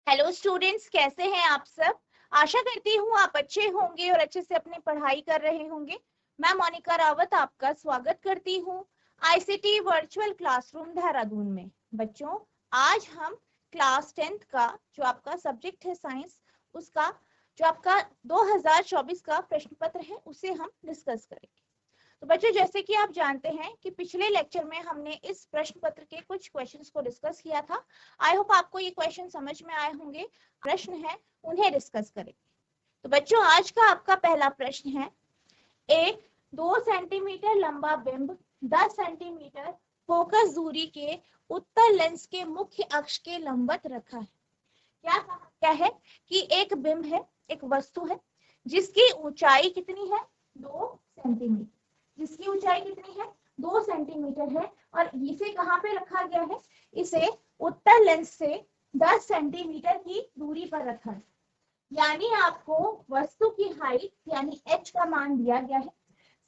Hello students, कैसे हैं आप सब। आशा करती हूँ आप अच्छे होंगे और अच्छे से अपनी पढ़ाई कर रहे होंगे। मैं मोनिका रावत आपका स्वागत करती हूँ आईसीटी वर्चुअल क्लासरूम देहरादून में। बच्चों, आज हम क्लास 10th का जो आपका सब्जेक्ट है साइंस, उसका जो आपका 2024 का प्रश्न पत्र है उसे हम डिस्कस करेंगे। तो बच्चों, जैसे कि आप जानते हैं कि पिछले लेक्चर में हमने इस प्रश्न पत्र के कुछ क्वेश्चंस को डिस्कस किया था। आई होप आपको ये क्वेश्चन समझ में आए होंगे। प्रश्न है उन्हें डिस्कस करेंगे। तो बच्चों, आज का आपका पहला प्रश्न है, एक 2 सेंटीमीटर लंबा बिंब 10 सेंटीमीटर फोकस दूरी के उत्तल लेंस के मुख्य अक्ष के लंबवत रखा है। क्या है कि एक बिंब है, एक वस्तु है जिसकी ऊंचाई कितनी है, 2 सेंटीमीटर। जिसकी ऊंचाई कितनी है, 2 सेंटीमीटर है, और इसे कहाँ पे रखा गया है, इसे उत्तल लेंस से 10 सेंटीमीटर की दूरी पर रखा है। यानी आपको वस्तु की हाइट यानी h का मान दिया गया है,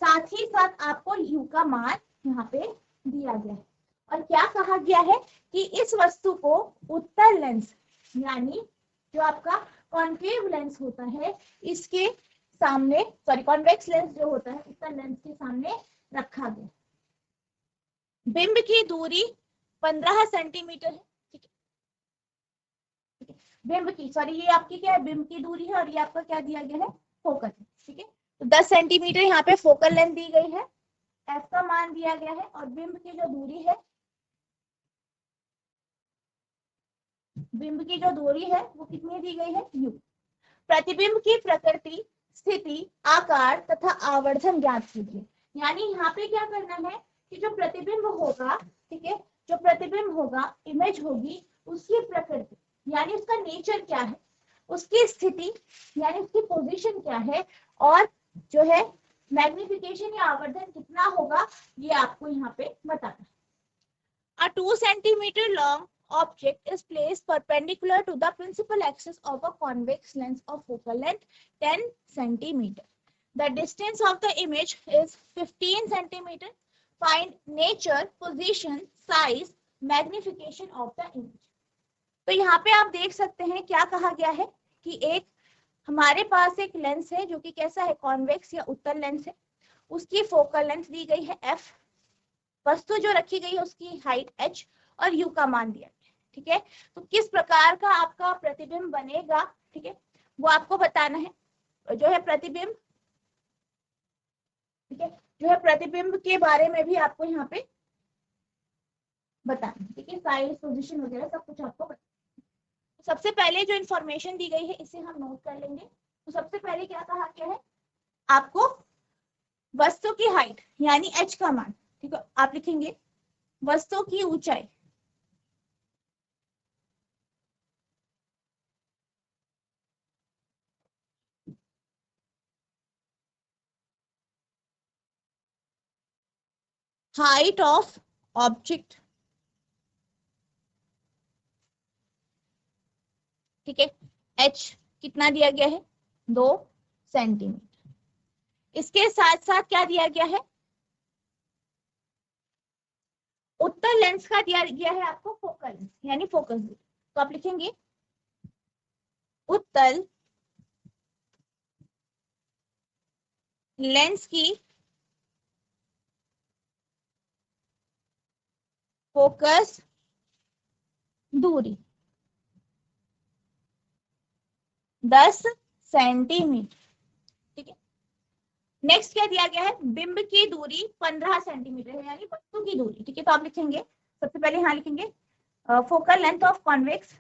साथ ही साथ आपको u का मान यहाँ पे दिया गया है। और क्या कहा गया है कि इस वस्तु को उत्तल लेंस यानी जो आपका कॉन्केव लेंस होता है इसके सामने, सॉरी कॉन्वेक्स लेंस जो होता है उत्तल लेंस के सामने रखा गया। बिंब की दूरी 15 सेंटीमीटर है। ठीक है, बिंब की, सॉरी ये आपकी क्या है, बिंब की दूरी है, और ये आपका क्या दिया गया है, फोकल। ठीक है, तो 10 सेंटीमीटर यहाँ पे फोकल लेंथ दी गई है, एफ का मान दिया गया है, और बिंब की जो दूरी है, बिंब की जो दूरी है वो कितनी दी गई है, u। प्रतिबिंब की प्रकृति, स्थिति, आकार तथा आवर्धन ज्ञात कीजिए। यानी यहाँ पे क्या करना है कि जो प्रतिबिंब होगा, ठीक है, जो प्रतिबिंब होगा, इमेज होगी, उसकी प्रकृति यानी उसका नेचर क्या है, उसकी स्थिति यानी उसकी पोजीशन क्या है, और जो है मैग्निफिकेशन या आवर्धन कितना होगा, ये आपको यहाँ पे बताना है। A 2 centimeter long object is placed perpendicular to the principal axis of a convex lens of focal length 10 centimeter. The distance of the image is 15 centimeter. Find nature, position, size, magnification of the image. तो यहाँ पे आप देख सकते हैं क्या कहा गया है कि एक हमारे पास एक लेंस है जो कि कैसा है, कॉन्वेक्स या उत्तल लेंस है। उसकी फोकल लेंथ दी गई है f, वस्तु जो रखी गई है उसकी हाइट h, और u का मान दिया गया। ठीक है, तो किस प्रकार का आपका प्रतिबिंब बनेगा, ठीक है, वो आपको बताना है। जो है प्रतिबिंब, ठीक है, जो है प्रतिबिंब के बारे में भी आपको यहाँ पे बताना है। ठीक है, साइज, पोजीशन वगैरह सब कुछ आपको बताना। सबसे पहले जो इंफॉर्मेशन दी गई है इसे हम नोट कर लेंगे। तो सबसे पहले क्या कहा गया है, आपको वस्तु की हाइट यानी h का मान, ठीक है, आप लिखेंगे वस्तु की ऊंचाई, हाइट ऑफ ऑब्जेक्ट, ठीक है, h कितना दिया गया है, 2 सेंटीमीटर। इसके साथ साथ क्या दिया गया है, उत्तल लेंस का दिया गया है आपको फोकल लेंथ यानी फोकस दूरी। तो आप लिखेंगे उत्तल लेंस की फोकस दूरी 10 सेंटीमीटर। ठीक है, नेक्स्ट क्या दिया गया है, बिंब की दूरी 15 सेंटीमीटर है यानी वस्तु की दूरी। ठीक है, तो आप लिखेंगे सबसे पहले यहाँ लिखेंगे focal length of convex,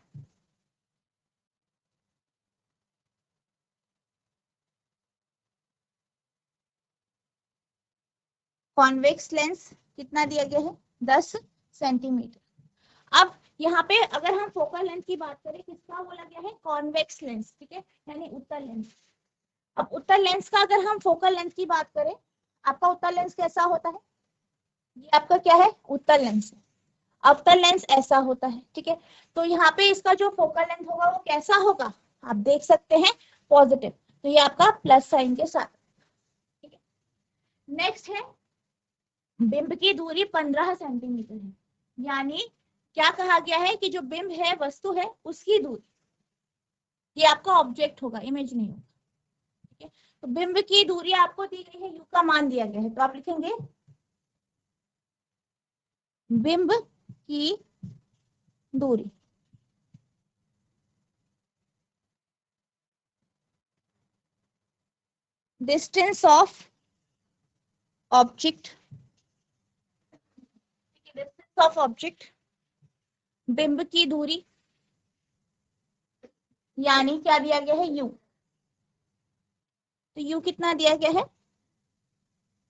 convex lens कितना दिया गया है, 10 सेंटीमीटर। अब यहाँ पे अगर हम फोकल लेंथ की बात करें, किसका बोला गया है, कॉन्वेक्स लेंस, ठीक है, यानी उत्तल लेंस। अब उत्तल लेंस का अगर हम फोकल लेंथ की बात करें, आपका उत्तल लेंस कैसा होता है, ये आपका क्या है, उत्तल लेंस है। अवतल लेंस ऐसा होता है। ठीक है, तो यहाँ पे इसका जो फोकल लेंथ होगा वो कैसा होगा, आप देख सकते हैं पॉजिटिव, तो ये आपका प्लस साइन के साथ। ठीक है, नेक्स्ट है बिंब की दूरी 15 सेंटीमीटर है। यानी क्या कहा गया है कि जो बिंब है, वस्तु है, उसकी दूरी ये आपका ऑब्जेक्ट होगा, इमेज नहीं होगा। ठीक है, तो बिंब की दूरी आपको दी गई है, यू का मान दिया गया है, तो आप लिखेंगे बिंब की दूरी। Distance of object, distance of object, बिंब की दूरी, यानी क्या दिया गया है, यू। तो यू कितना दिया गया है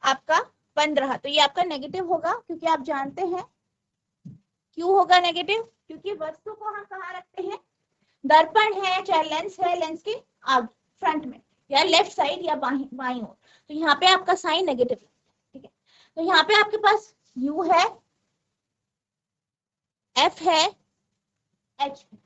आपका 15, तो ये आपका नेगेटिव होगा, क्योंकि आप जानते हैं क्यों होगा नेगेटिव, क्योंकि वस्तु को हम कहाँ रखते हैं, दर्पण है चाहे लेंस है, लेंस के आगे फ्रंट में या लेफ्ट साइड या बाईं ओर, तो यहाँ पे आपका साइन नेगेटिव। ठीक है, तो यहाँ पे आपके पास यू है, एफ है, एच है।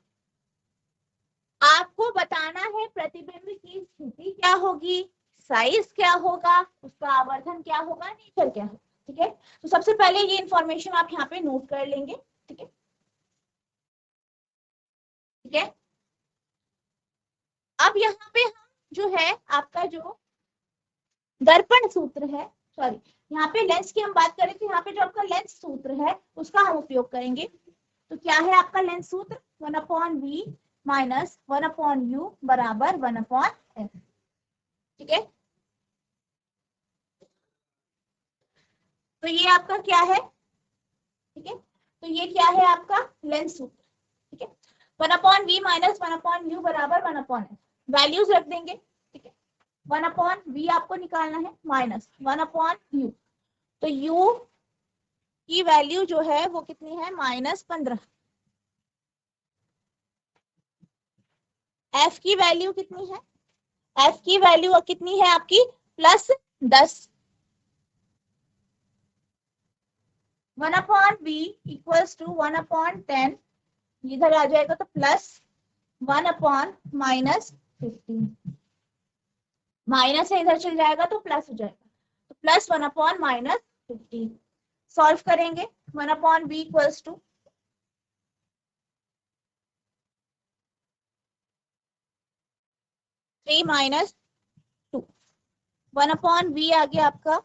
आपको बताना है प्रतिबिंब की स्थिति क्या होगी, साइज क्या होगा, उसका आवर्धन क्या होगा, नेचर क्या होगा। ठीक है, तो सबसे पहले ये इंफॉर्मेशन आप यहाँ पे नोट कर लेंगे। ठीक है, ठीक है। अब यहाँ पे हम जो है आपका जो दर्पण सूत्र है, सॉरी यहाँ पे लेंस की हम बात करें, तो यहाँ पे जो आपका लेंस सूत्र है उसका हम उपयोग करेंगे। तो क्या है आपका लेंस सूत्र, 1/v माइनस 1/u बराबर 1/f। ठीक है, तो ये आपका क्या है, ठीक है, तो ये क्या है आपका लेंस सूत्र। ठीक है, 1/v माइनस 1/u बराबर 1/f, वैल्यूज रख देंगे। ठीक है, 1/v आपको निकालना है माइनस 1/u, तो u की वैल्यू जो है वो कितनी है, -15। f की वैल्यू कितनी है, f की वैल्यू कितनी है आपकी +10। 1/v इक्वल्स टू 1/10, इधर आ जाएगा तो +1/-15, माइनस है इधर चल जाएगा तो प्लस हो जाएगा, तो +1/-15 सॉल्व करेंगे। 1/v इक्वल्स टू 3 - 2, 1/v आ गया आपका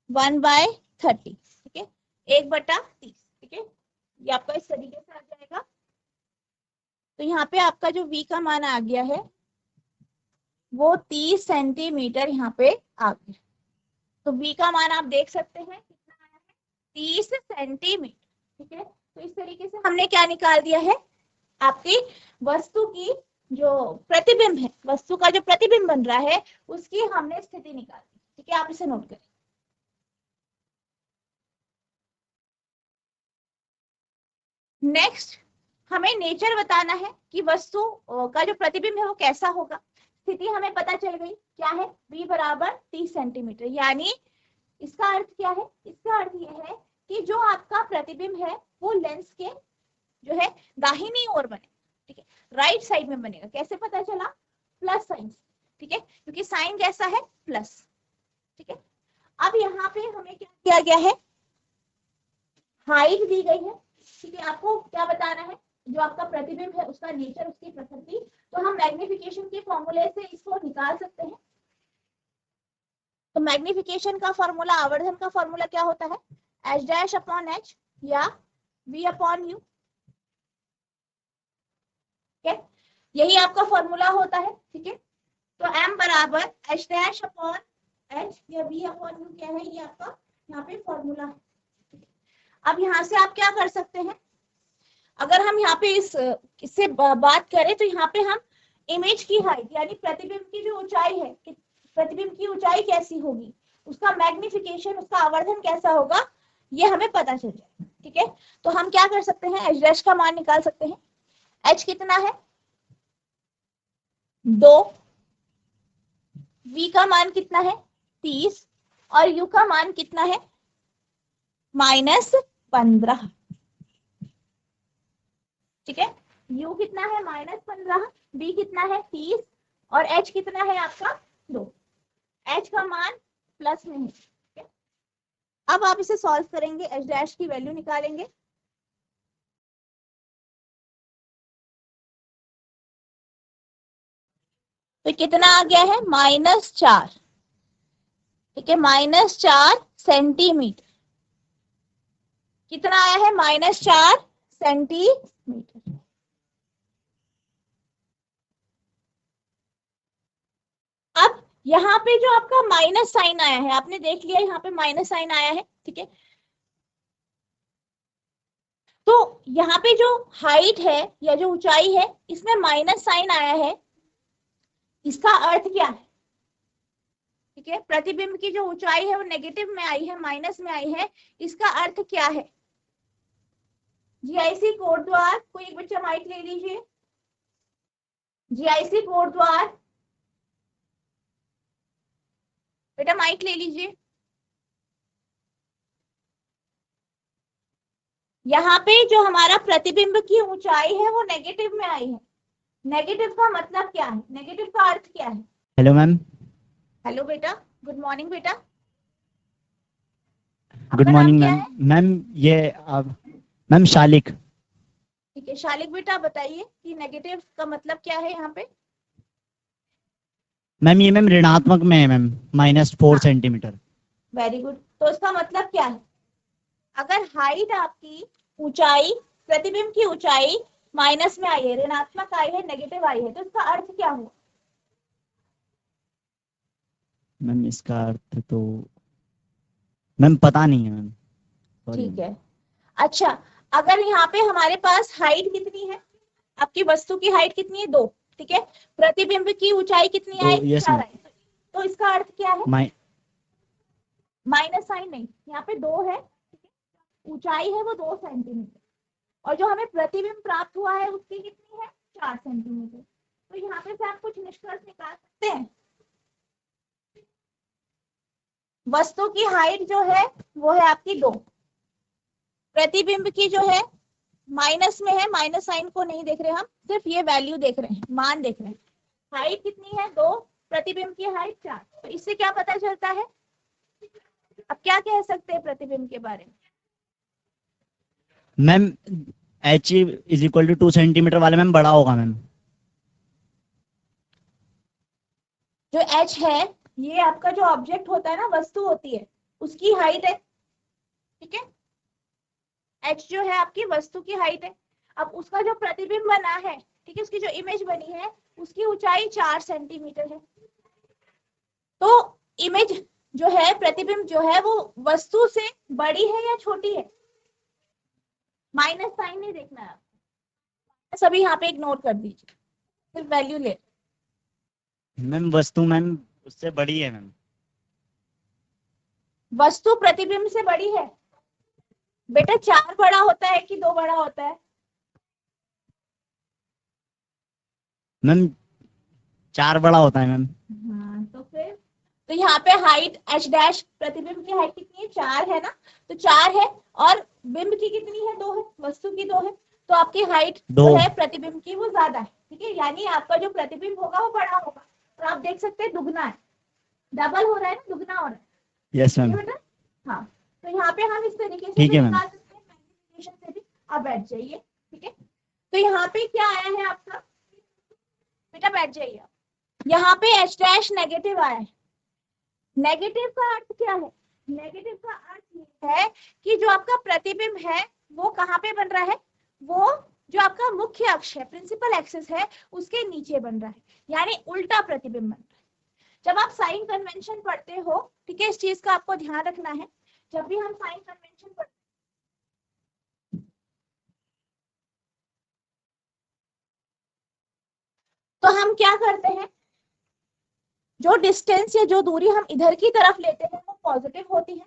1/30। ठीक है, 1/30। ठीक है, ये आपका इस तरीके से आ जाएगा। तो यहाँ पे आपका जो v का मान आ गया है वो 30 सेंटीमीटर यहाँ पे आ गया। तो v का मान आप देख सकते हैं कितना आया है, 30 सेंटीमीटर। ठीक है, तो इस तरीके से हमने क्या निकाल दिया है, आपकी वस्तु की जो प्रतिबिंब है, वस्तु का जो प्रतिबिंब बन रहा है उसकी हमने स्थिति निकाल दी। ठीक है, आप इसे नोट करें। नेक्स्ट हमें नेचर बताना है कि वस्तु का जो प्रतिबिंब है वो कैसा होगा। स्थिति हमें पता चल गई, क्या है, v बराबर 30 सेंटीमीटर, यानी इसका अर्थ क्या है, इसका अर्थ ये है कि जो आपका प्रतिबिंब है वो लेंस के जो है दाहिनी ओर बने। ठीक है, राइट साइड में बनेगा। कैसे पता चला, प्लस साइन। ठीक है, क्योंकि साइन कैसा है, प्लस। ठीक है, अब यहाँ पे हमें क्या किया गया है, हाइट दी गई है। ठीक है, आपको क्या बताना है, जो आपका प्रतिबिंब है उसका नेचर, उसकी प्रकृति। तो हम मैग्निफिकेशन के फॉर्मूले से इसको निकाल सकते हैं। तो मैग्निफिकेशन का फॉर्मूला, आवर्धन का फॉर्मूला क्या होता है, h'/h या v/u। ठीक है, यही आपका फॉर्मूला होता है। ठीक है, तो m बराबर h' h या v/u क्या है, ये आपका यहाँ पे फॉर्मूला है। अब यहाँ से आप क्या कर सकते हैं, अगर हम यहाँ पे इससे बात करें तो यहाँ पे हम इमेज की हाइट यानी प्रतिबिंब की जो ऊंचाई है, प्रतिबिंब की ऊंचाई कैसी होगी, उसका मैग्निफिकेशन, उसका आवर्धन कैसा होगा, ये हमें पता चल जाए। ठीक है, तो हम क्या कर सकते हैं, h' का मान निकाल सकते हैं। h कितना है, 2, v का मान कितना है, 30, और u का मान कितना है, -15। ठीक है, u कितना है, -15, v कितना है, 30, और h कितना है आपका 2। h का मान प्लस में है। अब आप इसे सॉल्व करेंगे, h' की वैल्यू निकालेंगे। तो कितना आ गया है -4, ठीक है, -4 सेंटीमीटर। कितना आया है -4 सेंटीमीटर। अब यहाँ पे जो आपका माइनस साइन आया है, आपने देख लिया यहाँ पे माइनस साइन आया है, ठीक है। तो यहाँ पे जो हाइट है या जो ऊंचाई है, इसमें माइनस साइन आया है, इसका अर्थ क्या है? ठीक है, प्रतिबिंब की जो ऊंचाई है वो नेगेटिव में आई है, माइनस में आई है, इसका अर्थ क्या है? जीआईसी कोड द्वार, कोई एक बच्चा माइक ले लीजिए। जीआईसी कोड द्वार, बेटा माइक ले लीजिए। यहाँ पे जो हमारा प्रतिबिंब की ऊंचाई है वो नेगेटिव में आई है। नेगेटिव का मतलब क्या है? नेगेटिव का अर्थ क्या है? Hello ma'am. हेलो बेटा, गुड मॉर्निंग बेटा। गुड आपका नाम मॉर्निंग क्या मैम। है? मैम ये अब मैम शालिक। ठीक है शालिक बेटा, बताइए कि नेगेटिव का मतलब क्या है यहाँ पे? मैम ये मैम ऋणात्मक में है मैम, -4 हाँ, सेंटीमीटर। Very good. तो इसका मतलब क्या है? अगर हाइट आपकी, ऊंचाई, प्रतिबिंब की ऊंचाई माइनस में आई है, ऋणात्मक आई है, नेगेटिव आई है, तो इसका अर्थ क्या हुआ? मैम इसका अर्थ तो मैम पता नहीं है मैम, सॉरी ठीक मैम। है, अच्छा, अगर यहाँ पे हमारे पास हाइट कितनी है, आपकी वस्तु की हाइट कितनी है? 2, ठीक है। प्रतिबिंब की ऊंचाई कितनी तो आई? Yes 4 ma'am. आई। तो इसका अर्थ क्या है? माइ माइनस साइन नहीं, यहाँ पे 2 है, ठीक है, ऊंचाई है वो 2 सेंटीमीटर, और जो हमें प्रतिबिंब प्राप्त हुआ है उसकी कितनी है? 4 सेंटीमीटर। तो यहाँ पे से आप कुछ निष्कर्ष निकाल सकते हैं। वस्तु की हाइट जो है वो है आपकी 2, प्रतिबिंब की जो है माइनस में है, माइनस साइन को नहीं देख रहे हम, सिर्फ ये वैल्यू देख रहे हैं, मान देख रहे हैं। हाइट कितनी है? 2, प्रतिबिंब की हाइट 4। तो इससे क्या पता चलता है? अब क्या कह सकते हैं प्रतिबिंब के बारे में? मैम h = 2 सेंटीमीटर वाला मैम बड़ा होगा मैम। जो h है, ये आपका जो ऑब्जेक्ट होता है ना, वस्तु होती है, उसकी हाइट है, ठीक है। h जो है आपकी वस्तु की हाइट है। अब उसका जो प्रतिबिंब बना है, ठीक है, उसकी जो इमेज बनी है, उसकी ऊंचाई 4 सेंटीमीटर है। तो इमेज जो है, प्रतिबिंब जो है, वो वस्तु से बड़ी है या छोटी है? माइनस साइन नहीं देखना है, सभी यहाँ पे इग्नोर कर दीजिए, सिर्फ वैल्यू ले। मैम वस्तु मैम उससे बड़ी है मैम। वस्तु प्रतिबिंब से बड़ी है? बेटा 4 बड़ा होता है कि 2 बड़ा होता है? मैम 4 बड़ा होता है मैम। हाँ, तो फिर तो यहाँ पे हाइट h डैश, प्रतिबिंब की हाइट कितनी है? 4 है ना, तो 4 है, और बिंब की कितनी है? 2 है, वस्तु की 2 है, तो आपकी हाइट 2। जो है प्रतिबिंब की वो ज्यादा है, ठीक है, यानी आपका जो प्रतिबिंब होगा वो बड़ा होगा। तो आप देख सकते हैं दुगना है, डबल हो रहा है ना, दुगना हो रहा है, यस ठीक मैम। है बेटा। हाँ, तो यहाँ पे हम इस तरीके से ठीक भी है मैम। निकाल सकते हैं, मैग्निफिकेशन से भी। आप बैठ जाइए, ठीक है। तो यहाँ पे क्या आया है आपका? बेटा बैठ जाइए आप। यहाँ पे h डैश नेगेटिव आया है। नेगेटिव का अर्थ क्या है? नेगेटिव का अर्थ ये है कि जो आपका प्रतिबिंब है वो कहाँ पे बन रहा है? वो जो आपका मुख्य अक्ष है, प्रिंसिपल एक्सिस है, उसके नीचे बन रहा है, यानी उल्टा प्रतिबिंब बन रहा है। जब आप साइन कन्वेंशन पढ़ते हो, ठीक है, इस चीज का आपको ध्यान रखना है, जब भी हम साइन कन्वेंशन पढ़ते तो हम क्या करते हैं, जो डिस्टेंस या जो दूरी हम इधर की तरफ लेते हैं वो पॉजिटिव होती है,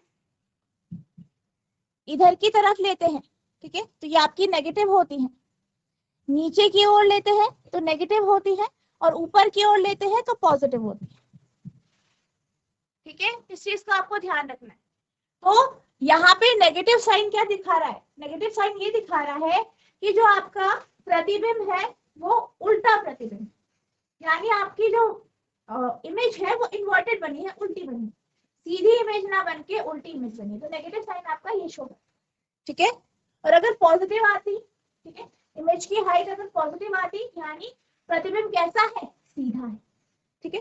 इधर की तरफ लेते हैं, ठीक है, तो ये आपकी नेगेटिव होती है। नीचे की ओर लेते हैं तो नेगेटिव होती है, और ऊपर की ओर लेते हैं तो पॉजिटिव होती है, ठीक है। इस चीज का आपको ध्यान रखना है। तो यहाँ पे नेगेटिव साइन क्या दिखा रहा है? नेगेटिव साइन ये दिखा रहा है कि जो आपका प्रतिबिंब है वो उल्टा प्रतिबिंब, यानी आपकी जो इमेज है वो इन्वर्टेड बनी है, उल्टी बनी है, सीधी इमेज ना बन के उल्टी इमेज बनी, तो नेगेटिव साइन आपका ये शो है, ठीक है। और अगर पॉजिटिव आती, ठीक है, इमेज की हाइट अगर पॉजिटिव आती, यानी प्रतिबिंब कैसा है? सीधा है, ठीक है,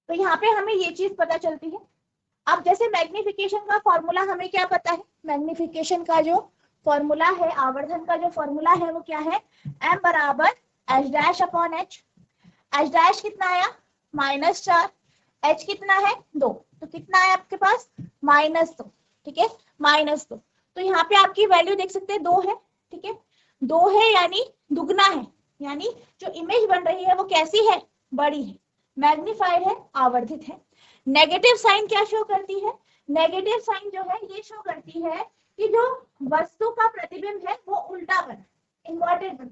तो यहाँ पे हमें ये चीज पता चलती है। अब जैसे मैग्निफिकेशन का फॉर्मूला हमें क्या पता है, मैग्निफिकेशन का जो फॉर्मूला है, आवर्धन का जो फॉर्मूला है वो क्या है, m बराबर h dash upon h। h dash कितना आया -4, h कितना है 2, तो कितना है आपके पास -2, ठीक है -2। तो यहाँ पे आपकी वैल्यू देख सकते हैं 2 है, ठीक है 2 है यानी दुगना है, यानी जो इमेज बन रही है वो कैसी है, बड़ी है, मैग्नीफाइड है, आवर्धित है। नेगेटिव साइन क्या शो करती है, नेगेटिव साइन जो है ये शो करती है कि जो वस्तु का प्रतिबिंब है वो उल्टा बना, इन्वर्टेड बना,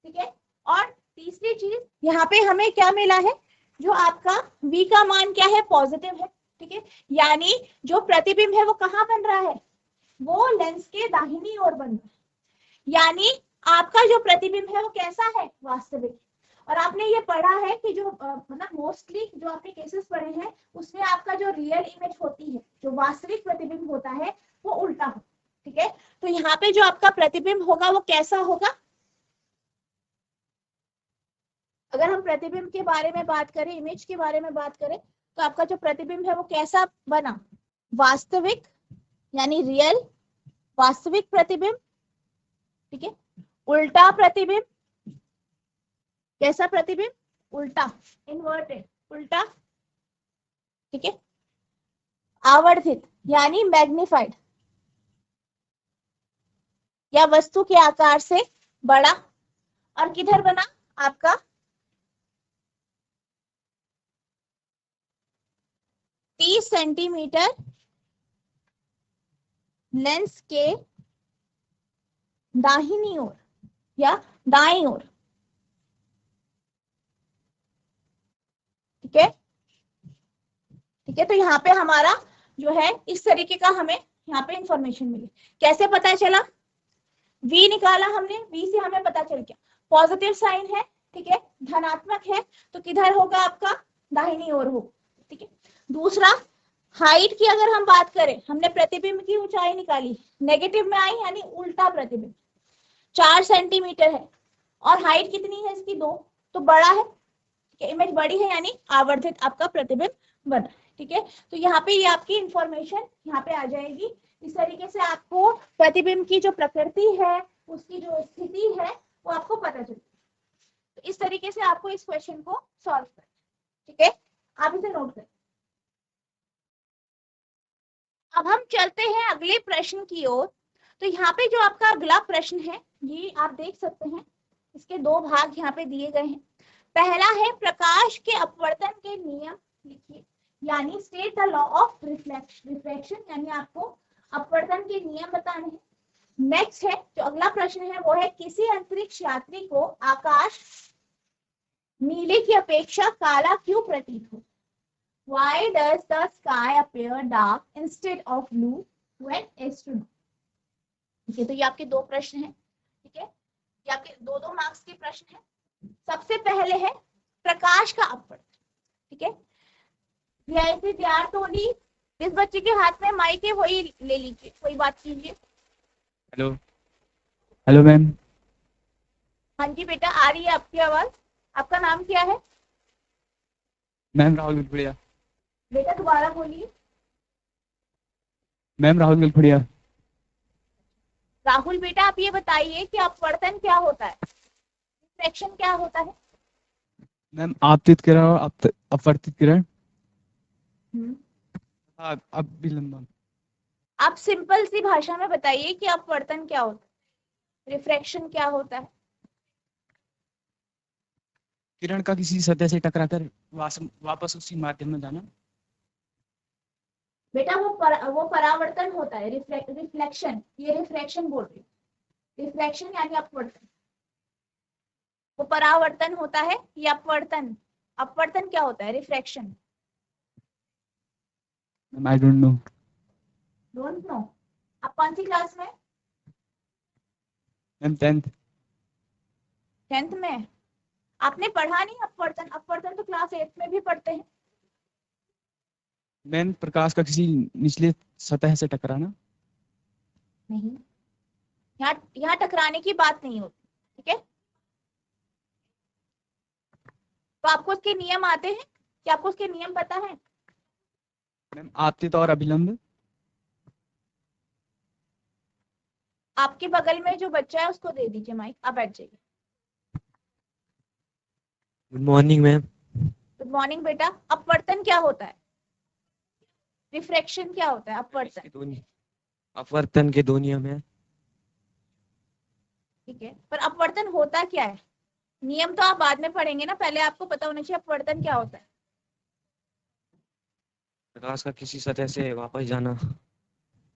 ठीक है। और तीसरी चीज यहाँ पे हमें क्या मिला है, जो आपका v का मान क्या है, पॉजिटिव है, ठीक है, यानी जो प्रतिबिंब है वो कहाँ बन रहा है, वो लेंस के दाहिनी ओर बन रहा है, यानी आपका जो प्रतिबिंब है वो कैसा है, वास्तविक। और आपने ये पढ़ा है कि जो मतलब मोस्टली जो आपने केसेस पढ़े हैं उसमें आपका जो रियल इमेज होती है, जो वास्तविक प्रतिबिंब होता है वो उल्टा हो, ठीक है। तो यहाँ पे जो आपका प्रतिबिंब होगा वो कैसा होगा, अगर हम प्रतिबिंब के बारे में बात करें, इमेज के बारे में बात करें, तो आपका जो प्रतिबिंब है वो कैसा बना, वास्तविक, यानी रियल वास्तविक प्रतिबिंब, ठीक है। उल्टा प्रतिबिंब, कैसा प्रतिबिंब, उल्टा, इन्वर्टेड, उल्टा, ठीक है। आवर्धित यानी मैग्नीफाइड, या वस्तु के आकार से बड़ा, और किधर बना आपका 30 सेंटीमीटर लेंस के दाहिनी ओर या दाईं ओर, ठीक है, ठीक है। तो यहाँ पे हमारा जो है इस तरीके का हमें यहाँ पे इंफॉर्मेशन मिली। कैसे पता चला, v निकाला हमने, v से हमें पता चल गया पॉजिटिव साइन है, ठीक है, धनात्मक है, तो किधर होगा आपका, दाहिनी ओर होगा, ठीक है। दूसरा, हाइट की अगर हम बात करें, हमने प्रतिबिंब की ऊंचाई निकाली, नेगेटिव में आई यानी उल्टा प्रतिबिंब, 4 सेंटीमीटर है और हाइट कितनी है इसकी 2, तो बड़ा है, इमेज बड़ी है यानी आवर्धित आपका प्रतिबिंब बना, ठीक है। तो यहाँ पे ये आपकी इंफॉर्मेशन यहाँ पे आ जाएगी। इस तरीके से आपको प्रतिबिंब की जो प्रकृति है, उसकी जो स्थिति है वो आपको पता चलती है। तो इस तरीके से आपको इस क्वेश्चन को सॉल्व करना, ठीक है, आप इसे नोट करें। अब हम चलते हैं अगले प्रश्न की ओर। तो यहाँ पे जो आपका अगला प्रश्न है ये आप देख सकते हैं, इसके 2 भाग यहाँ पे दिए गए हैं। पहला है प्रकाश के अपवर्तन के नियम लिखिए, यानी state the law of refraction, यानी आपको अपवर्तन के नियम बताने हैं। नेक्स्ट है जो अगला प्रश्न है वो है किसी अंतरिक्ष यात्री को आकाश नीले की अपेक्षा काला क्यों प्रतीत हो, why does the sky appear dark instead of blue when it's to? ठीक है, तो ये आपके 2 प्रश्न हैं, ठीक है, ये आपके 2-2 मार्क्स के प्रश्न हैं। सबसे पहले है प्रकाश का अपवर्तन, ठीक है, वीआईपी तैयार तो होगी, जिस बच्चे के हाथ में माइक है वही ले लीजिए, कोई बात कीजिए। Hello, hello ma'am. हाँ जी बेटा, आ रही है आपकी आवाज। आपका नाम क्या है मैम? राहुल गलफड़िया। बेटा दोबारा बोलिए। मैम राहुल गलफड़िया। राहुल बेटा, आप ये बताइए कि अपवर्तन क्या होता है, रिफ्रैक्शन क्या होता है। मैम आपतित किरण और अपवर्तित किरण। अब भी लंबा। आप सिंपल सी भाषा में बताइए कि अपवर्तन क्या होता है, रिफ्रैक्शन क्या होता है। किरण का किसी सतह से टकराकर वापस उसी माध्यम में जाना। बेटा वो परावर्तन होता है, रिफ्लेक्शन, ये रिफ्रैक्शन बोल रही है, रिफ्रैक्शन यानी अपवर्तन, वो परावर्तन होता है, ये अपवर्तन, अपवर्तन क्या होता है, refraction. I don't know. Don't know, आप कौन सी क्लास में, मैम 10th। 10th में। आपने पढ़ा नहीं अपवर्तन, अपवर्तन तो क्लास 8th में भी पढ़ते हैं। मैम प्रकाश का किसी निचले सतह से टकराना। नहीं, यहाँ टकराने की बात नहीं होती, ठीक है। तो आपको उसके नियम आते हैं? क्या आपको उसके नियम पता है? मैम आपतित और अभिलंब। आपके बगल में जो बच्चा है उसको दे दीजिए माइक, आप बैठ जाइए। Good morning ma'am. Good morning बेटा। अपवर्तन क्या होता है? रिफ्रैक्शन क्या होता है? अपवर्तन। अपवर्तन के दो नियम है। ठीक है, पर अपवर्तन होता क्या है? नियम तो आप बाद में पढ़ेंगे ना, पहले आपको पता होना चाहिए अपवर्तन क्या होता है। प्रकाश का किसी सतह से वापस जाना।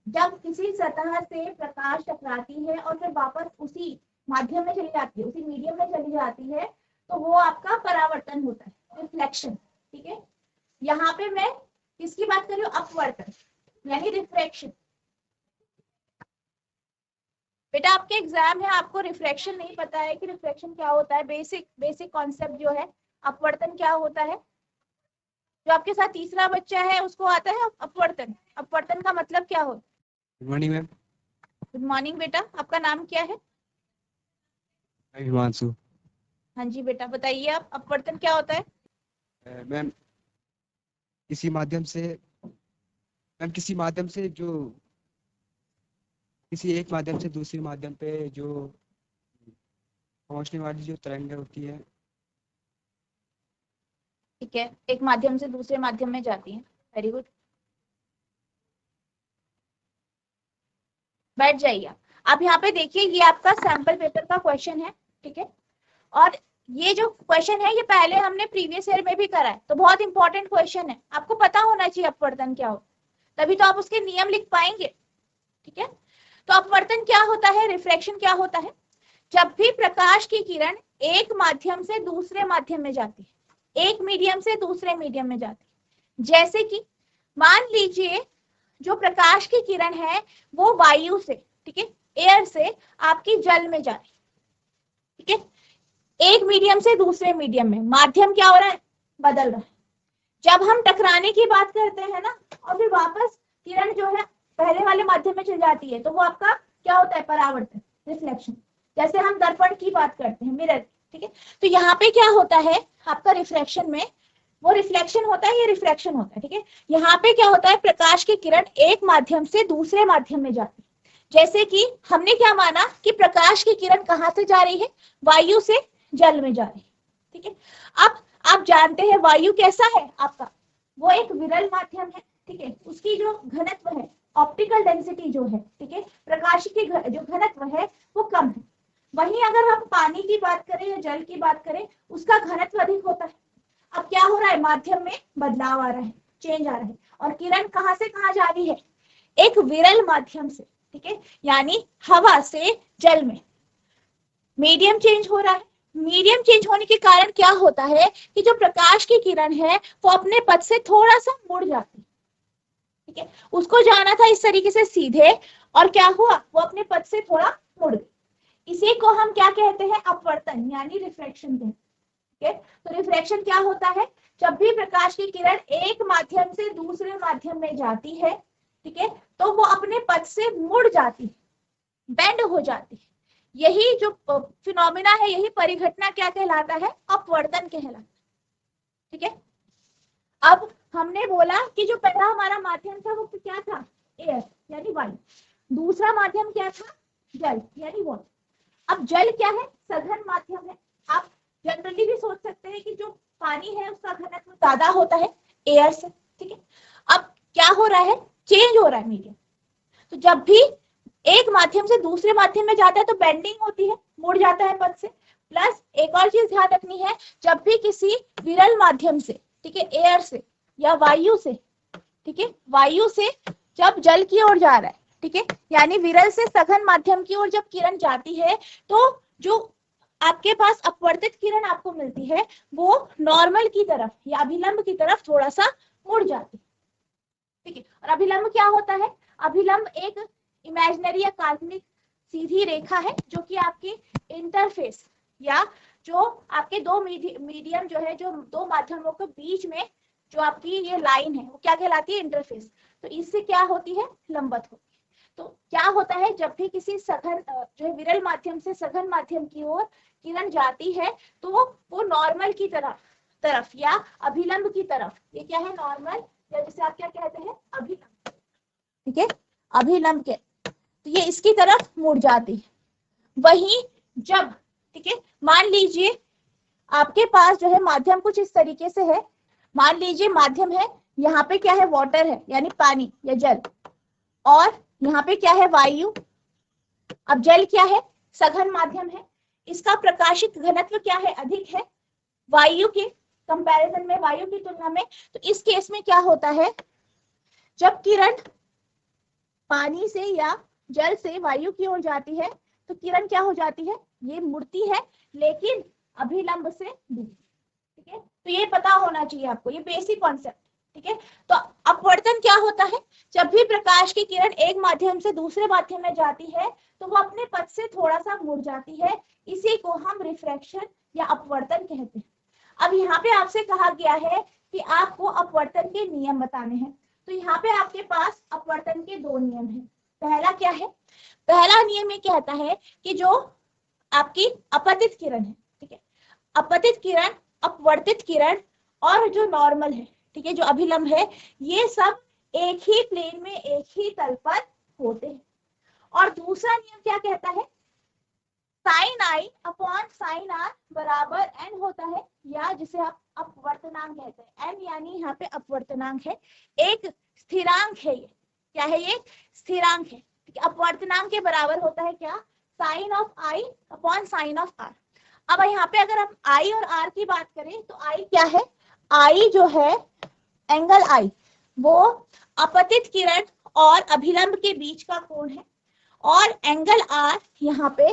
जब किसी सतह से प्रकाश टकराती है और फिर वापस उसी माध्यम में चली जाती है, उसी मीडियम में चली जाती है, तो वो आपका परावर्तन होता है, रिफ्लेक्शन। ठीक है, यहाँ पे मैं किसकी बात कर रही हूँ? अपवर्तन यानी रिफ्रैक्शन। बेटा आपके एग्जाम है, आपको रिफ्रैक्शन नहीं पता है कि रिफ्रैक्शन क्या होता है? बेसिक कॉन्सेप्ट जो है, अपवर्तन क्या होता है। जो आपके साथ तीसरा बच्चा है उसको आता है अपवर्तन? अपवर्तन का मतलब क्या होता है? Good morning ma'am. Good morning बेटा, आपका नाम क्या है? हिमांशु। हाँ जी बेटा, बताइए आप, अपवर्तन क्या होता है? मैम किसी माध्यम से जो किसी एक माध्यम से दूसरे माध्यम पे जो पहुंचने वाली जो तरंगें होती है। ठीक है, एक माध्यम से दूसरे माध्यम में जाती है। वेरी गुड, बैठ जाइए आप यहाँ पे देखिए, ये आपका सैंपल पेपर का क्वेश्चन है। ठीक है, और ये जो क्वेश्चन है ये पहले हमने प्रीवियस ईयर में भी करा है, तो बहुत इंपॉर्टेंट क्वेश्चन है, आपको पता होना चाहिए अपवर्तन क्या हो, तभी तो आप उसके नियम लिख पाएंगे। ठीक है, तो अपवर्तन क्या होता है, रिफ्रैक्शन क्या होता है? जब भी प्रकाश की किरण एक माध्यम से दूसरे माध्यम में जाती है, एक मीडियम से दूसरे मीडियम में जाती है, जैसे कि मान लीजिए जो प्रकाश की किरण है वो वायु से, ठीक है, एयर से आपकी जल में जा रही है। ठीक है, एक मीडियम से दूसरे मीडियम में, माध्यम क्या हो रहा है? बदल रहा है। जब हम टकराने की बात करते हैं ना, और फिर वापस किरण जो है पहले वाले माध्यम में चल जाती है, तो वो आपका क्या होता है? परावर्तन, रिफ्लेक्शन। जैसे हम दर्पण की बात करते हैं, मिरर। ठीक है, तो यहाँ पे क्या होता है आपका रिफ्रैक्शन में? वो रिफ्लेक्शन होता है, ये रिफ्रैक्शन होता है। ठीक है, यहाँ पे क्या होता है? प्रकाश की किरण एक माध्यम से दूसरे माध्यम में जाती है। जैसे कि हमने क्या माना कि प्रकाश की किरण कहाँ से जा रही है? वायु से जल में जा रही है। ठीक है, अब आप जानते हैं वायु कैसा है आपका? वो एक विरल माध्यम है। ठीक है, उसकी जो घनत्व है, ऑप्टिकल डेंसिटी जो है, ठीक है, प्रकाश की जो घनत्व है वो कम है। वहीं अगर हम पानी की बात करें या जल की बात करें, उसका घनत्व अधिक होता है। अब क्या हो रहा है? माध्यम में बदलाव आ रहा है, चेंज आ रहा है, और किरण कहां से कहां जा रही है? एक विरल माध्यम से, ठीक है, यानी हवा से जल में मीडियम चेंज हो रहा है। मीडियम चेंज होने के कारण क्या होता है कि जो प्रकाश की किरण है वो अपने पथ से थोड़ा सा मुड़ जाती है। ठीक है, उसको जाना था इस तरीके से सीधे, और क्या हुआ? वो अपने पथ से थोड़ा मुड़ गई। इसी को हम क्या कहते हैं? अपवर्तन यानी रिफ्रैक्शन कहते हैं। ठीक है, तो रिफ्रैक्शन क्या होता है? जब भी प्रकाश की किरण एक माध्यम से दूसरे माध्यम में जाती है, ठीक है, तो वो अपने पथ से मुड़ जाती है, बेंड हो जाती है। यही जो फिनोमिना है, यही परिघटना क्या कहलाता है? अपवर्तन कहलाता है। ठीक है, अब हमने बोला कि जो पहला हमारा माध्यम था वो क्या था? एयर यानी वायु। दूसरा माध्यम क्या था? जल यानी वाटर। अब जल क्या है? सघन माध्यम है। आप जनरली भी सोच सकते हैं कि जो पानी है उसका घनत्व ज्यादा होता है एयर से। ठीक है, अब क्या हो रहा है? चेंज हो रहा है मीडियम। तो जब भी एक माध्यम से दूसरे माध्यम में जाता है तो बेंडिंग होती है, मुड़ जाता है पथ से। प्लस एक और चीज ध्यान रखनी है, जब भी किसी विरल माध्यम से, ठीक है, एयर से या वायु से, ठीक है, वायु से जब जल की ओर जा रहा है, ठीक है, यानी विरल से सघन माध्यम की ओर जब किरण जाती है, तो जो आपके पास अपवर्तित किरण आपको मिलती है वो नॉर्मल की तरफ या अभिलंब की तरफ थोड़ा सा मुड़ जाती है। ठीक है, और अभिलंब क्या होता है? अभिलंब एक इमेजिनरी या काल्पनिक सीधी रेखा है जो कि आपकी इंटरफेस या जो आपके दो मीडियम जो है, जो दो माध्यमों के बीच में जो आपकी ये लाइन है वो क्या कहलाती है? इंटरफेस। तो इससे क्या होती है? लंबवत होती है। तो क्या होता है? जब भी किसी सघन जो है विरल माध्यम से सघन माध्यम की ओर किरण जाती है तो वो नॉर्मल की तरफ तरफ या अभिलंब की तरफ, ये क्या है, नॉर्मल, या जिसे आप क्या कहते हैं, अभिलंब, ठीक है, अभिलंब के, तो ये इसकी तरफ मुड़ जाती है। वहीं जब, ठीक है, मान लीजिए आपके पास जो है माध्यम कुछ इस तरीके से है, मान लीजिए माध्यम है, यहाँ पे क्या है, वाटर है यानी पानी या जल, और यहाँ पे क्या है, वायु। अब जल क्या है, सघन माध्यम है, इसका प्रकाशित घनत्व क्या है, अधिक है वायु के कंपैरिजन में, वायु की तुलना में। तो इस केस में क्या होता है, जब किरण पानी से या जल से वायु की ओर जाती है तो किरण क्या हो जाती है, ये मुड़ती है, लेकिन अभिलंब से दूर, ठीक है। तो ये पता होना चाहिए आपको, ये बेसिक कॉन्सेप्ट, ठीक है। तो अपवर्तन क्या होता है, जब भी प्रकाश की किरण एक माध्यम से दूसरे माध्यम में जाती है तो वो अपने पथ से थोड़ा सा मुड़ जाती है, इसी को हम रिफ्रैक्शन या अपवर्तन कहते हैं। अब यहाँ पे आपसे कहा गया है कि आपको अपवर्तन के नियम बताने हैं, तो यहाँ पे आपके पास अपवर्तन के दो नियम हैं। पहला क्या है, पहला नियम ये कहता है कि जो आपकी अपतित किरण है, ठीक है, अपतित किरण, अपवर्तित किरण और जो नॉर्मल है, ठीक है, जो अभिलंब है, ये सब एक ही प्लेन में एक ही तल पर होते हैं। और दूसरा नियम क्या कहता है, sine i upon sine r बराबर एन होता है, या जिसे आप अपवर्तनांक कहते हैं। एन यानी यहाँ पे अपवर्तनांक है, एक स्थिरांक है, ये क्या है, ये स्थिरांक है, ठीक है। अपवर्तनांक के बराबर होता है क्या, sine of i upon sine of r. अब यहाँ पे अगर हम आई और आर की बात करें तो आई क्या है, आई जो है एंगल आई, वो अपतित किरण और अभिलंब के बीच का कोण है, और एंगल आर यहाँ पे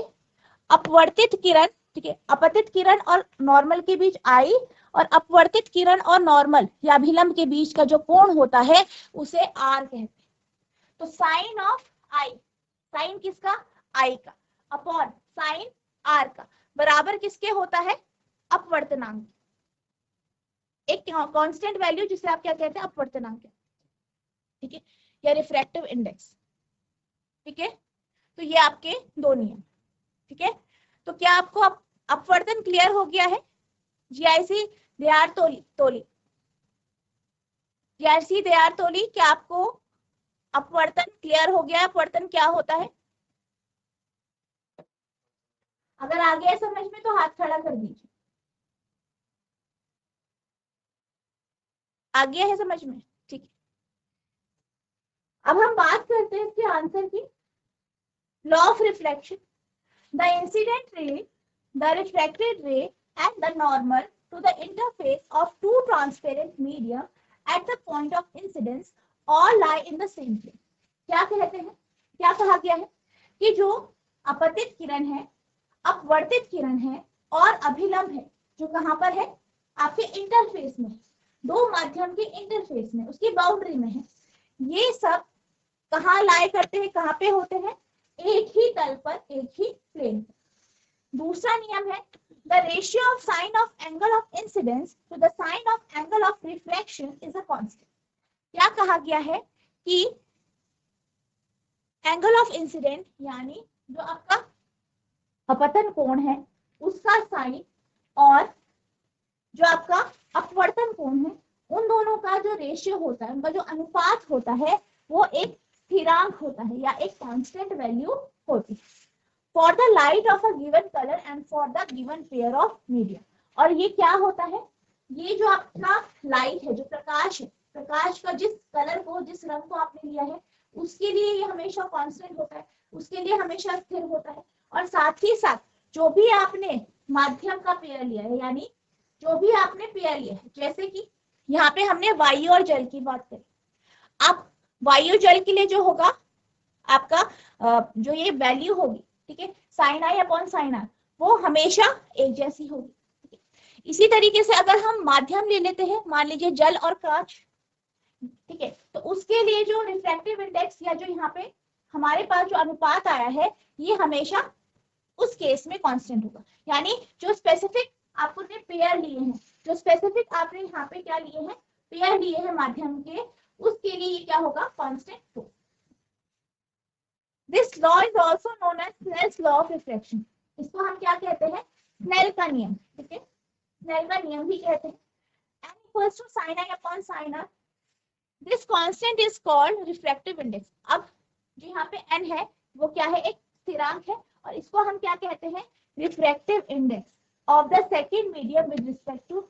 अपवर्तित किरण, ठीक है, अपतित किरण और नॉर्मल के बीच आई, और अपवर्तित किरण और नॉर्मल या अभिलंब के बीच का जो कोण होता है उसे आर कहते हैं। तो साइन ऑफ आई, साइन किसका, आई का, अपॉन साइन आर का, बराबर किसके होता है, अपवर्तनांक, एक कांस्टेंट वैल्यू जिसे आप क्या कहते हैं, अपवर्तनांक, ठीक है, या रिफ्रैक्टिव इंडेक्स, ठीक है। तो ये आपके दो नियम, ठीक है। तो क्या आपको अपवर्तन क्लियर हो गया है, जीआईसी दयार तोली, जीआईसी दयार तोली, क्या आपको अपवर्तन क्लियर हो गया, अपवर्तन क्या होता है? अगर आ गया समझ में तो हाथ खड़ा कर दीजिए, आ गया है समझ में, ठीक है। अब हम बात करते हैं इसके आंसर की। Law of reflection, the incident ray, the refracted रे and the normal to the interface of two transparent medium at the point of incidence all lie in the same plane. क्या कहते हैं, क्या कहा गया है कि जो अपतित किरण है, अपवर्तित किरण है और अभिलंब है, जो कहां पर है, आपके इंटरफेस में, दो माध्यम के इंटरफेस में, उसकी बाउंड्री में है, ये सब कहाँ लाई करते हैं, कहाँ पे होते हैं, एक ही तल पर, एक ही प्लेन पर। दूसरा नियम है, the ratio of sine of angle of incidence to the sine of angle of refraction is a constant. क्या कहा गया है कि एंगल ऑफ इंसिडेंट यानी जो आपका अपतन कोण है उसका साइन, और जो आपका अपवर्तन कोण है, उन दोनों का जो रेशियो होता है, उनका जो अनुपात होता है, वो एक स्थिरांक होता है या एक कांस्टेंट वैल्यू होती है for the light of a given color and for the given pair of media. और ये क्या होता है, ये जो आपका लाइट है, जो प्रकाश है, प्रकाश का जिस कलर को, जिस रंग को आपने लिया है, उसके लिए ये हमेशा कांस्टेंट होता है, उसके लिए हमेशा स्थिर होता है। और साथ ही साथ जो भी आपने माध्यम का पेयर लिया है, यानी जो भी आपने पेयर लिया है, जैसे कि यहाँ पे हमने वायु और जल की बात करी, आप वायु जल के लिए जो होगा आपका जो ये वैल्यू होगी, ठीक है, sine i upon sine r, वो हमेशा एक जैसी होगी। इसी तरीके से अगर हम माध्यम ले लेते हैं, मान लीजिए जल और कांच, ठीक है, तो उसके लिए जो रिफ्रैक्टिव इंडेक्स या जो यहाँ पे हमारे पास जो अनुपात आया है, ये हमेशा उस केस में कांस्टेंट होगा। यानी जो स्पेसिफिक आपने पेयर लिए हैं, जो स्पेसिफिक आपने यहाँ पे क्या लिए हैं, पेयर लिए हैं माध्यम के, उसके लिए ये क्या होगा, कांस्टेंट होगा। This law is also known as Snell's law of refraction. इसको हम क्या कहते हैं, स्नेल का नियम, ठीक है, स्नेल का नियम भी कहते हैं। equals to sin I upon sin r. This constant is called refractive index. अब जो यहाँ पे n है वो क्या है, एक स्थिरांक है, और इसको हम क्या कहते हैं, refractive index of the second medium with respect to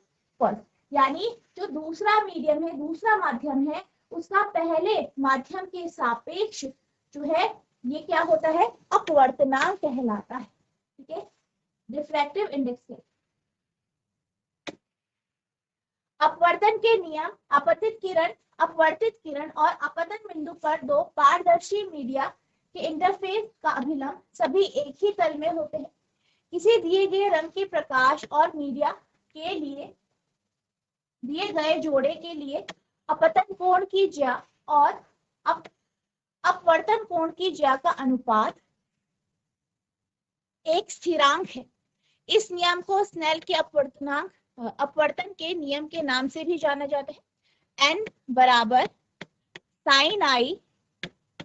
first. यानी जो दूसरा मीडियम है, दूसरा माध्यम है, उसका पहले माध्यम के सापेक्ष जो है ये क्या होता है, अपवर्तनांक कहलाता है। ठीक है, रिफ्रैक्टिव इंडेक्स के अपवर्तन के नियम, अपतित किरण और अपतन बिंदु पर दो पारदर्शी मीडिया के इंटरफेस का अभिलंब सभी एक ही तल में होते हैं। किसी दिए गए रंग के प्रकाश और मीडिया के लिए दिए गए जोड़े के लिए अपतन कोण की ज्या और अपवर्तन कोण की ज्या का अनुपात एक स्थिरांक है। इस नियम को स्नेल के अपवर्तन के नियम के नाम से भी जाना जाता है। n बराबर sine i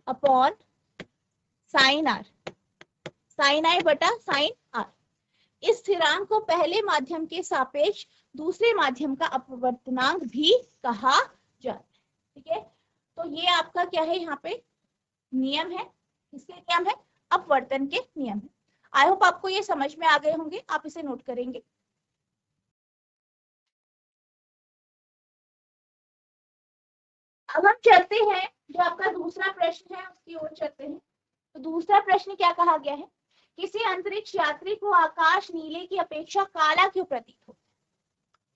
upon sine r, sine i बटा साइन आर। इस स्थिरांक को पहले माध्यम के सापेक्ष दूसरे माध्यम का अपवर्तनांक भी कहा जाता है। ठीक है, तो ये आपका क्या है, यहाँ पे नियम है, इसके नियम है, अपवर्तन के नियम है। आई होप आपको ये समझ में आ गए होंगे, आप इसे नोट करेंगे। अब हम चलते हैं, जो आपका दूसरा प्रश्न है उसकी ओर चलते हैं। तो दूसरा प्रश्न क्या कहा गया है, किसी अंतरिक्ष यात्री को आकाश नीले की अपेक्षा काला क्यों प्रतीत होता है।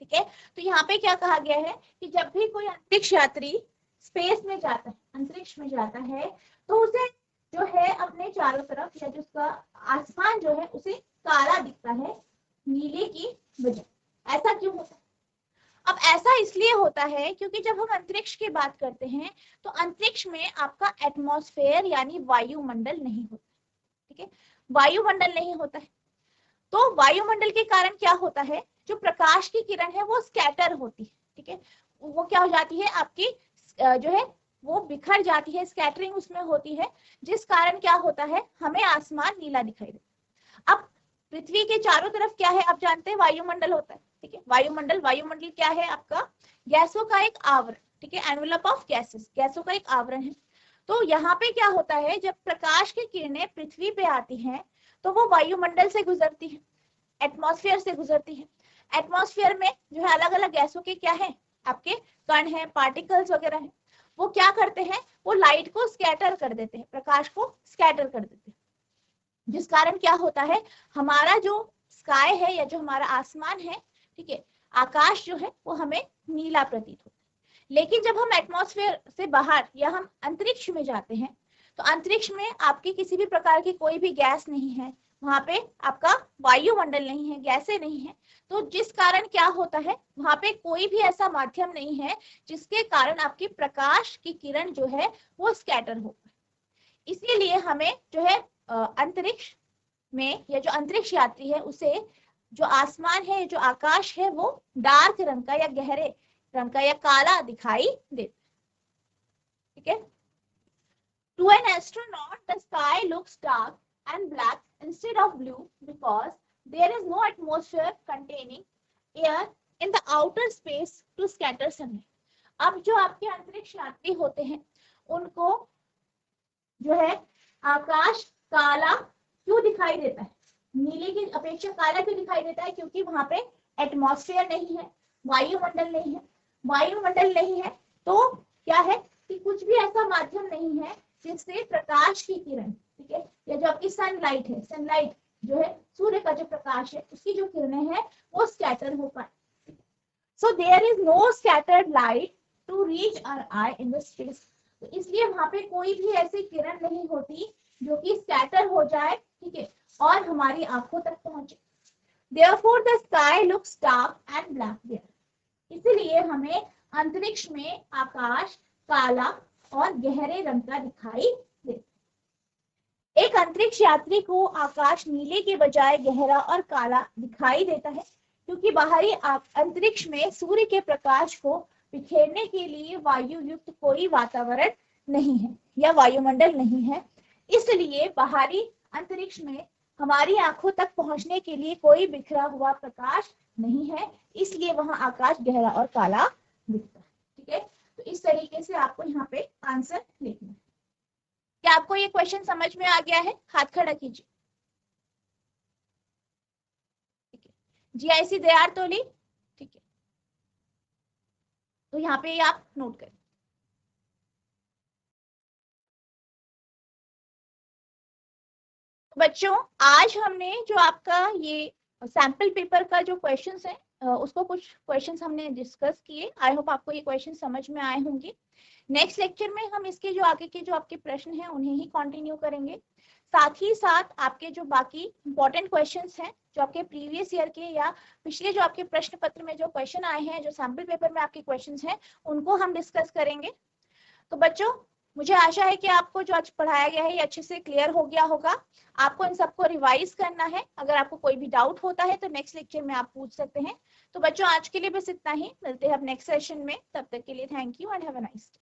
ठीक है, तो यहाँ पे क्या कहा गया है कि जब भी कोई अंतरिक्ष यात्री स्पेस में जाता है, अंतरिक्ष में जाता है, तो उसे जो है अपने चारों तरफ या जो उसका आसमान जो है उसे काला दिखता है नीले की बजाय। ऐसा क्यों होता है? अब ऐसा इसलिए होता है क्योंकि जब हम अंतरिक्ष की बात करते हैं तो अंतरिक्ष में आपका एटमॉस्फेयर यानी वायुमंडल नहीं होता। ठीक है, वायुमंडल नहीं होता है, तो वायुमंडल के कारण क्या होता है, जो प्रकाश की किरण है वो स्कैटर होती है। ठीक है, वो क्या हो जाती है, आपकी जो है वो बिखर जाती है, स्कैटरिंग उसमें होती है, जिस कारण क्या होता है, हमें आसमान नीला दिखाई देता है। अब पृथ्वी के चारों तरफ क्या है, आप जानते हैं वायुमंडल होता है। ठीक है, वायुमंडल क्या है, आपका गैसों का एक आवरण। ठीक है, एनवेलप ऑफ गैसेस, गैसों का एक आवरण है। तो यहाँ पे क्या होता है, जब प्रकाश की किरणें पृथ्वी पे आती हैं तो वो वायुमंडल से गुजरती है, एटमॉस्फेयर से गुजरती है। एटमॉस्फेयर में जो है अलग अलग गैसों के क्या है, आपके कण हैं, पार्टिकल्स वगैरह हैं। वो क्या करते हैं, वो लाइट को स्कैटर कर देते हैं, प्रकाश को स्कैटर कर देते हैं, जिस कारण क्या होता है, हमारा जो स्काई है या जो हमारा आसमान है, ठीक है, आकाश जो है वो हमें नीला प्रतीत होता है। लेकिन जब हम एटमॉस्फेयर से बाहर या हम अंतरिक्ष में जाते हैं तो अंतरिक्ष में आपकी किसी भी प्रकार की कोई भी गैस नहीं है, वहां पे आपका वायुमंडल नहीं है, गैसें नहीं है, तो जिस कारण क्या होता है, वहां पे कोई भी ऐसा माध्यम नहीं है जिसके कारण आपकी प्रकाश की किरण जो है वो स्कैटर हो। इसीलिए हमें जो है अंतरिक्ष में या जो अंतरिक्ष यात्री है उसे जो आसमान है, जो आकाश है, वो डार्क रंग का या गहरे रंग का या काला दिखाई देता है। ठीक है, to an astronaut the sky looks dark and black instead of blue because there is no atmosphere containing air in the outer space to scatter sunlight. अब जो आपके अंतरिक्ष यात्री होते हैं उनको जो है आकाश काला क्यों दिखाई देता है, नीले की अपेक्षा काला क्यों दिखाई देता है, क्योंकि वहां पे एटमॉस्फेयर नहीं है, वायुमंडल नहीं है। वायुमंडल नहीं है तो क्या है कि कुछ भी ऐसा माध्यम नहीं है जिससे प्रकाश की किरण, ठीक है, या जो आपकी सनलाइट है, सनलाइट जो है सूर्य का जो प्रकाश है उसकी जो किरणें हैं वो स्कैटर हो पाए। So there is no scattered light to reach our eye in the space. तो इसलिए वहां पे कोई भी ऐसी किरण नहीं होती जो कि स्कैटर हो जाए, ठीक है, और हमारी आंखों तक पहुंचे। Therefore the sky looks dark and black there. इसलिए हमें अंतरिक्ष में आकाश काला और गहरे रंग का दिखाई देता। एक अंतरिक्ष यात्री को आकाश नीले के बजाय गहरा और काला दिखाई देता है क्योंकि बाहरी अंतरिक्ष में सूर्य के प्रकाश को बिखेरने के लिए वायु युक्त कोई वातावरण नहीं है या वायुमंडल नहीं है। इसलिए बाहरी अंतरिक्ष में हमारी आंखों तक पहुंचने के लिए कोई बिखरा हुआ प्रकाश नहीं है, इसलिए वहां आकाश गहरा और काला दिखता है। ठीक है, तो इस तरीके से आपको यहाँ पे आंसर लिखना है। क्या आपको ये क्वेश्चन समझ में आ गया है? हाथ खड़ा कीजिए। ठीक है, जीआईसी दयार तोली। ठीक है, तो यहाँ पे आप नोट करें। बच्चों, आज हमने जो आपका ये सैंपल पेपर का जो क्वेश्चंस है उसको कुछ क्वेश्चंस हमने डिस्कस किए। आई होप आपको ये क्वेश्चन समझ में आए होंगे। नेक्स्ट लेक्चर में हम इसके जो आगे के जो आपके प्रश्न हैं उन्हें ही कंटिन्यू करेंगे। साथ ही साथ आपके जो बाकी इंपॉर्टेंट क्वेश्चंस हैं, जो आपके प्रीवियस ईयर के या पिछले जो आपके प्रश्न पत्र में जो क्वेश्चन आए हैं, जो सैंपल पेपर में आपके क्वेश्चंस हैं, उनको हम डिस्कस करेंगे। तो बच्चों, मुझे आशा है कि आपको जो आज पढ़ाया गया है ये अच्छे से क्लियर हो गया होगा। आपको इन सबको रिवाइज करना है। अगर आपको कोई भी डाउट होता है तो नेक्स्ट लेक्चर में आप पूछ सकते हैं। तो बच्चों, आज के लिए बस इतना ही। मिलते हैं अब नेक्स्ट सेशन में। तब तक के लिए thank you and have a nice day.